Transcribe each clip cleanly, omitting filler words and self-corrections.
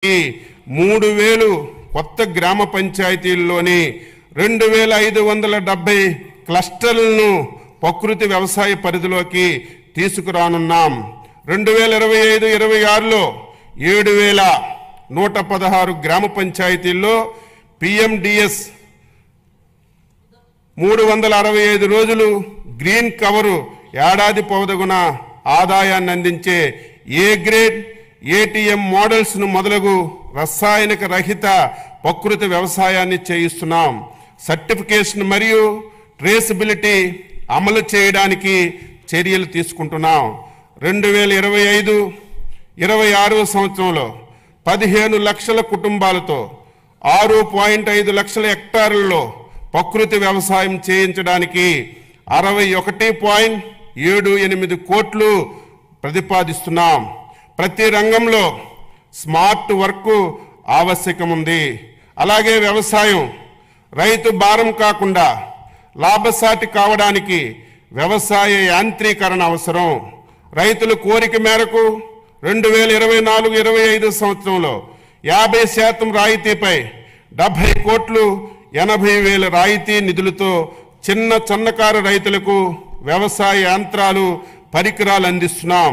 3000 కొత్త గ్రామ పంచాయతీల్లోని 2570 క్లస్టర్లను ప్రకృతి వ్యవసాయ పరిధిలోకి తీసుకురానున్నాం. 2025-26లో 7116 గ్రామ పంచాయతీల్లో PMDS 365 రోజులు గ్రీన్ కవరు ఏడాది పొడవునా ఆదాయాన్ని అందించే ఏ గ్రేడ్ ATM మోడల్స్ను మొదలగు రసాయనిక రహిత ప్రకృతి వ్యవసాయాన్ని చేయిస్తున్నాం. సర్టిఫికేషన్ మరియు ట్రేసబిలిటీ అమలు చేయడానికి చర్యలు తీసుకుంటున్నాం. 2025-26 సంవత్సరంలో 15 లక్షల కుటుంబాలతో 6.5 లక్షల హెక్టార్లలో ప్రకృతి వ్యవసాయం చేయించడానికి 61.78 కోట్లు ప్రతిపాదిస్తున్నాం. ప్రతి రంగంలో స్మార్ట్ వర్క్ ఆవశ్యకం ఉంది. అలాగే వ్యవసాయం రైతు భారం కాకుండా లాభసాటి కావడానికి వ్యవసాయ యాంత్రీకరణ అవసరం. రైతుల కోరిక మేరకు 2024-25 సంవత్సరంలో 50% రాయితీపై 70 కోట్లు 80,000 రాయితీ నిధులతో చిన్న సన్నకారు రైతులకు వ్యవసాయ యంత్రాలు పరికరాలు అందిస్తున్నాం.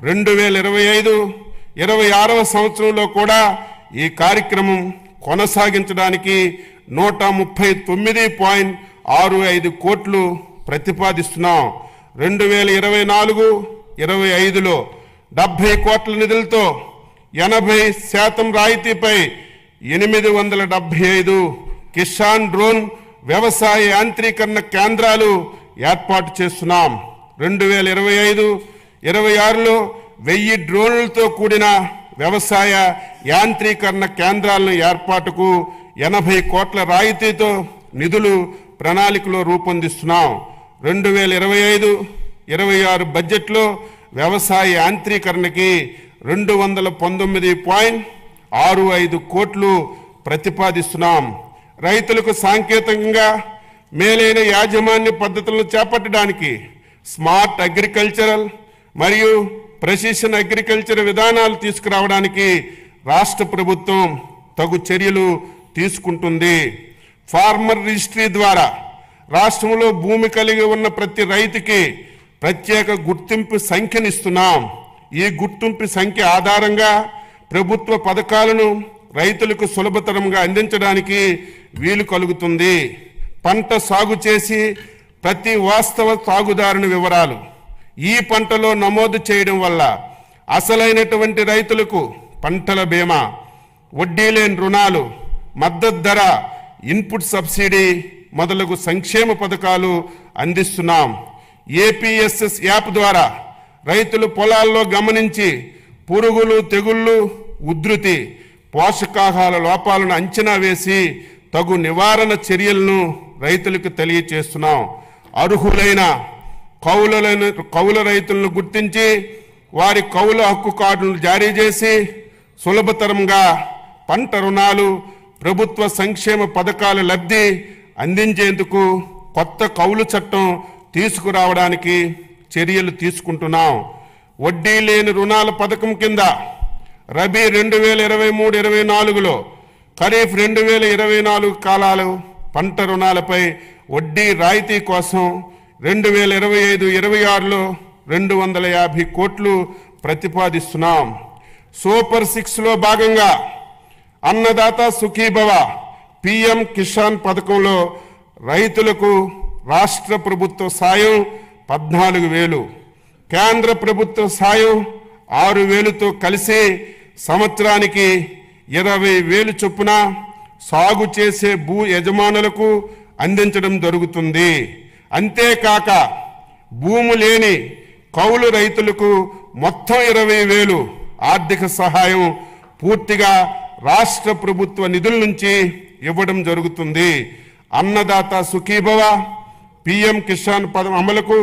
2025-26 సంవత్సరంలో కూడా ఈ కార్యక్రమం కొనసాగించడానికి 139.65 కోట్లు ప్రతిపాదిస్తున్నాం. 2024-25లో 70 కోట్ల నిధులతో 80% రాయితీపై 875 కిసాన్ డ్రోన్ వ్యవసాయ యాంత్రీకరణ కేంద్రాలు ఏర్పాటు చేస్తున్నాం. 2025-26లో 1000 డ్రోన్లతో కూడిన వ్యవసాయ యాంత్రీకరణ కేంద్రాలను ఏర్పాటుకు 80 కోట్ల రాయితీతో నిధులు ప్రణాళికలో రూపొందిస్తున్నాం. 2025-26 బడ్జెట్లో వ్యవసాయ యాంత్రీకరణకి 219.65 కోట్లు ప్రతిపాదిస్తున్నాం. రైతులకు సాంకేతికంగా మేలైన యాజమాన్య పద్ధతులను చేపట్టడానికి స్మార్ట్ అగ్రికల్చరల్ మరియు ప్రెసిషన్ అగ్రికల్చర్ విధానాలు తీసుకురావడానికి రాష్ట్ర ప్రభుత్వం తగు చర్యలు తీసుకుంటుంది. ఫార్మర్ రిజిస్ట్రీ ద్వారా రాష్ట్రంలో భూమి కలిగి ఉన్న ప్రతి రైతుకి ప్రత్యేక గుర్తింపు సంఖ్యనిస్తున్నాం. ఈ గుర్తింపు సంఖ్య ఆధారంగా ప్రభుత్వ పథకాలను రైతులకు సులభతరంగా అందించడానికి వీలు కలుగుతుంది. పంట సాగు చేసి ప్రతి వాస్తవ సాగుదారుని వివరాలు ఈ పంటలో నమోదు చేయడం వల్ల అసలైనటువంటి రైతులకు పంటల బీమా, వడ్డీ లేని రుణాలు, మద్దతు ధర, ఇన్పుట్ సబ్సిడీ మొదలగు సంక్షేమ పథకాలు అందిస్తున్నాం. APSS యాప్ ద్వారా రైతులు పొలాల్లో గమనించి పురుగులు, తెగుళ్ళు, ఉధృతి, పోషకాహార లోపాలను అంచనా వేసి తగు నివారణ చర్యలను రైతులకు తెలియచేస్తున్నాం. అర్హులైన కౌలు రైతులను గుర్తించి వారి కౌలు హక్కు కార్డులను జారీ చేసి సులభతరంగా పంట రుణాలు, ప్రభుత్వ సంక్షేమ పథకాల లబ్ధి అందించేందుకు కొత్త కౌలు చట్టం తీసుకురావడానికి చర్యలు తీసుకుంటున్నాం. వడ్డీ లేని రుణాల పథకం కింద రబీ 2023-24లో ఖరీఫ్ 2024 కాలాలు పంట రుణాలపై వడ్డీ రాయితీ కోసం 2025-26లో 250 కోట్లు ప్రతిపాదిస్తున్నాం. సూపర్ 6లో భాగంగా అన్నదాత సుఖీభవ PM కిసాన్ పథకంలో రైతులకు రాష్ట్ర ప్రభుత్వ సాయం 14,000, కేంద్ర ప్రభుత్వ సాయం 6,000తో కలిసి సంవత్సరానికి 20,000 చొప్పున సాగు చేసే భూ యజమానులకు అందించడం జరుగుతుంది. అంతేకాక భూమి లేని కౌలు రైతులకు మొత్తం 20,000 ఆర్థిక సహాయం పూర్తిగా రాష్ట్ర ప్రభుత్వ నిధుల నుంచి ఇవ్వడం జరుగుతుంది. అన్నదాత సుఖీభవ PM కిసాన్ పథకం అమలుకు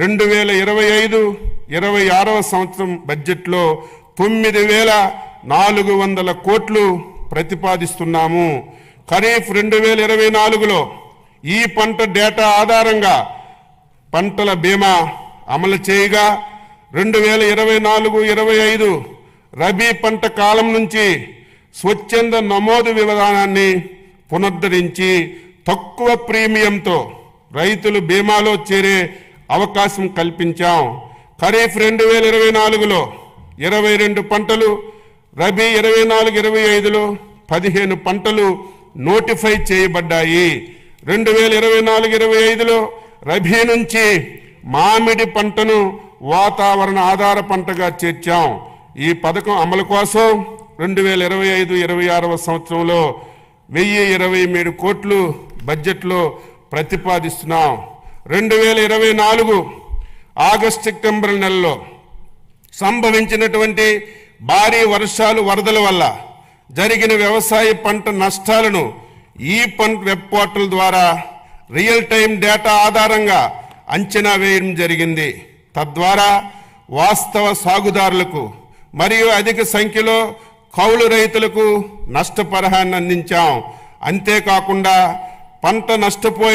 2025-26 సంవత్సరం బడ్జెట్లో 9,400 కోట్లు ప్రతిపాదిస్తున్నాము. ఖరీఫ్ 2024లో ఈ పంట డేటా ఆధారంగా పంటల బీమా అమలు చేయగా 2024-25 రబీ పంట కాలం నుంచి స్వచ్ఛంద నమోదు విధానాన్ని పునరుద్ధరించి తక్కువ ప్రీమియంతో రైతులు బీమాలో చేరే అవకాశం కల్పించాం. ఖరీఫ్ 2024లో 22 పంటలు, రబీ 24-25లో 15 పంటలు నోటిఫై చేయబడ్డాయి. 2024-25లో రబీ నుంచి మామిడి పంటను వాతావరణ ఆధార పంటగా చేర్చాం. ఈ పథకం అమలు కోసం 2025-26 సంవత్సరంలో 1023 కోట్లు బడ్జెట్లో ప్రతిపాదిస్తున్నాం. 2024 ఆగస్టు సెప్టెంబర్ నెలలో సంభవించినటువంటి భారీ వర్షాలు, వరదల వల్ల జరిగిన వ్యవసాయ పంట నష్టాలను ఈ పంట వెబ్ పోర్టల్ ద్వారా రియల్ టైం డేటా ఆధారంగా అంచనా వేయడం జరిగింది. తద్వారా వాస్తవ సాగుదారులకు మరియు అధిక సంఖ్యలో కౌలు రైతులకు నష్టపరిహారాన్ని అందించాం. అంతేకాకుండా పంట నష్టపోయే